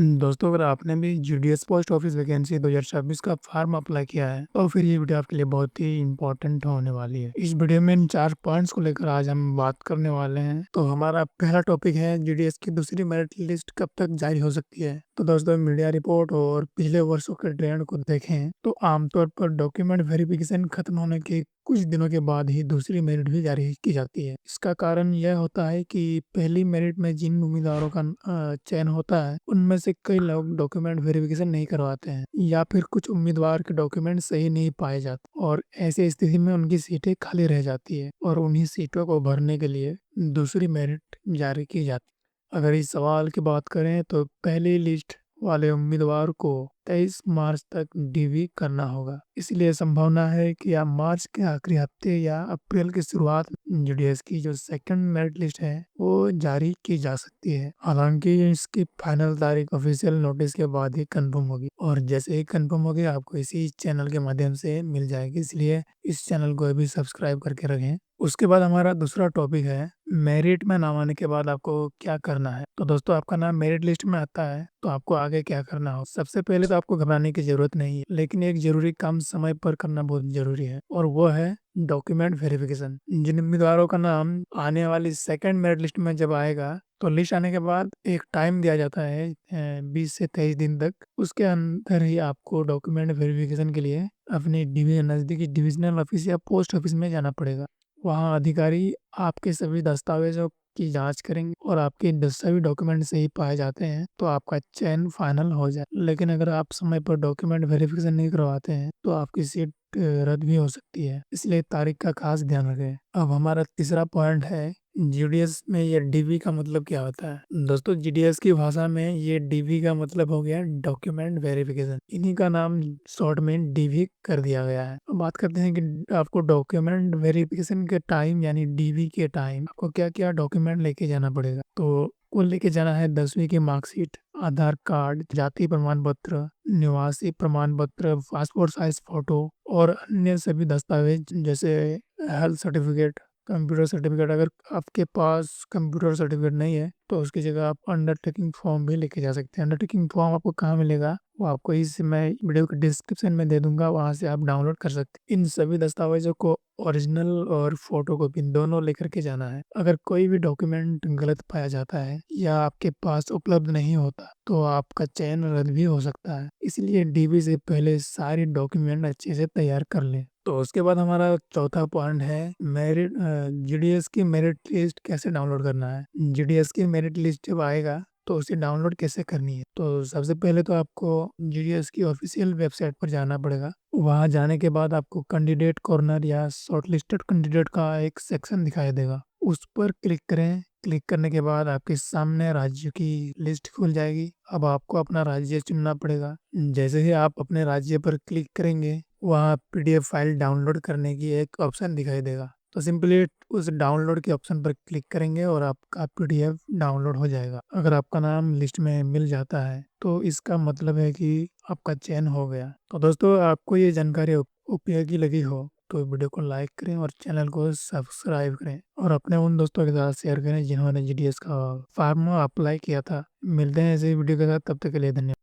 दोस्तों अगर आपने भी जीडीएस पोस्ट ऑफिस वैकेंसी 2026 का फॉर्म अप्लाई किया है तो फिर ये वीडियो आपके लिए बहुत ही इम्पोर्टेंट होने वाली है। इस वीडियो में इन 4 पॉइंट्स को लेकर आज हम बात करने वाले हैं। तो हमारा पहला टॉपिक है जीडीएस की दूसरी मेरिट लिस्ट कब तक जारी हो सकती है। तो दोस्तों मीडिया रिपोर्ट और पिछले वर्षों के ट्रेंड को देखें तो आमतौर पर डॉक्यूमेंट वेरिफिकेशन खत्म होने के कुछ दिनों के बाद ही दूसरी मेरिट भी जारी की जाती है। इसका कारण यह होता है कि पहली मेरिट में जिन उम्मीदवारों का चयन होता है उनमें से कई लोग डॉक्यूमेंट वेरिफिकेशन नहीं करवाते हैं या फिर कुछ उम्मीदवार के डॉक्यूमेंट सही नहीं पाए जाते और ऐसी स्थिति में उनकी सीटें खाली रह जाती है और उन्हीं सीटों को भरने के लिए दूसरी मेरिट जारी की जाती है। अगर इस सवाल की बात करें तो पहली लिस्ट वाले उम्मीदवार को 23 मार्च तक डीवी करना होगा। इसलिए संभावना है कि आप मार्च के आखिरी हफ्ते या अप्रैल की शुरुआत में जीडीएस की जो सेकंड मेरिट लिस्ट है वो जारी की जा सकती है। हालांकि इसकी फाइनल तारीख ऑफिशियल नोटिस के बाद ही कंफर्म होगी और जैसे ही कंफर्म होगी आपको इसी चैनल के माध्यम से मिल जाएगी। इसलिए इस चैनल को अभी सब्सक्राइब करके रखें। उसके बाद हमारा दूसरा टॉपिक है मेरिट में नाम आने के बाद आपको क्या करना है। तो दोस्तों आपका नाम मेरिट लिस्ट में आता है तो आपको आगे क्या करना हो। सबसे पहले तो आपको घबराने की जरूरत नहीं है, लेकिन एक जरूरी काम समय पर करना बहुत जरूरी है और वो है डॉक्यूमेंट वेरिफिकेशन। जिन उम्मीदवारों का नाम आने वाली सेकंड मेरिट लिस्ट में जब आएगा तो लिस्ट आने के बाद एक टाइम दिया जाता है 20 से 23 दिन तक। उसके अंदर ही आपको डॉक्यूमेंट वेरिफिकेशन के लिए अपने नजदीकी डिविजनल ऑफिस या पोस्ट ऑफिस में जाना पड़ेगा। वहाँ अधिकारी आपके सभी दस्तावेजों की जांच करेंगे और आपके सभी डॉक्यूमेंट सही पाए जाते हैं तो आपका चयन फाइनल हो जाए। लेकिन अगर आप समय पर डॉक्यूमेंट वेरिफिकेशन नहीं करवाते हैं तो आपकी सीट रद्द भी हो सकती है। इसलिए तारीख का खास ध्यान रखें। अब हमारा तीसरा पॉइंट है जीडीएस में ये डीवी का मतलब क्या होता है। दोस्तों जीडीएस की भाषा में ये डीवी का मतलब हो गया डॉक्यूमेंट वेरिफिकेशन। इन्हीं का नाम शॉर्ट में डीवी कर दिया गया है। अब बात करते हैं कि आपको डॉक्यूमेंट वेरिफिकेशन के टाइम यानी डीवी के टाइम आपको क्या क्या डॉक्यूमेंट लेके जाना पड़ेगा। तो को लेके जाना है 10वीं की मार्कशीट, आधार कार्ड, जाति प्रमाण पत्र, निवासी प्रमाण पत्र, पासपोर्ट साइज फोटो और अन्य सभी दस्तावेज जैसे हेल्थ सर्टिफिकेट, कंप्यूटर सर्टिफिकेट। अगर आपके पास कंप्यूटर सर्टिफिकेट नहीं है तो उसकी जगह आप अंडरटेकिंग फॉर्म भी लेके जा सकते हैं। अंडरटेकिंग फॉर्म आपको कहाँ मिलेगा वो आपको इस मैं वीडियो के डिस्क्रिप्शन में दे दूंगा, वहां से आप डाउनलोड कर सकते हैं। इन सभी दस्तावेजों को ओरिजिनल और फोटो कॉपी दोनों लेकर के जाना है। अगर कोई भी डॉक्यूमेंट गलत पाया जाता है या आपके पास उपलब्ध नहीं होता तो आपका चयन रद्द भी हो सकता है। इसलिए डीबी से पहले सारी डॉक्यूमेंट अच्छे से तैयार कर लें। तो उसके बाद हमारा चौथा पॉइंट है मेरिट जीडीएस की मेरिट लिस्ट कैसे डाउनलोड करना है। जीडीएस की मेरिट लिस्ट जब आएगा तो उसे डाउनलोड कैसे करनी है। तो सबसे पहले तो आपको जीडीएस की ऑफिशियल वेबसाइट पर जाना पड़ेगा। वहां जाने के बाद आपको कैंडिडेट कॉर्नर या शॉर्टलिस्टेड कैंडिडेट का एक सेक्शन दिखाई देगा, उस पर क्लिक करें। क्लिक करने के बाद आपके सामने राज्य की लिस्ट खुल जाएगी। अब आपको अपना राज्य चुनना पड़ेगा। जैसे ही आप अपने राज्य पर क्लिक करेंगे वहाँ पीडीएफ फाइल डाउनलोड करने की एक ऑप्शन दिखाई देगा। तो सिंपली उस डाउनलोड के ऑप्शन पर क्लिक करेंगे और आपका पीडीएफ डाउनलोड हो जाएगा। अगर आपका नाम लिस्ट में मिल जाता है तो इसका मतलब है कि आपका चयन हो गया। तो दोस्तों आपको ये जानकारी उपयोगी लगी हो तो वीडियो को लाइक करें और चैनल को सब्सक्राइब करें और अपने उन दोस्तों के साथ शेयर करें जिन्होंने जीडीएस का फॉर्म अप्लाई किया था। मिलते हैं ऐसे वीडियो के साथ, तब तक के लिए धन्यवाद।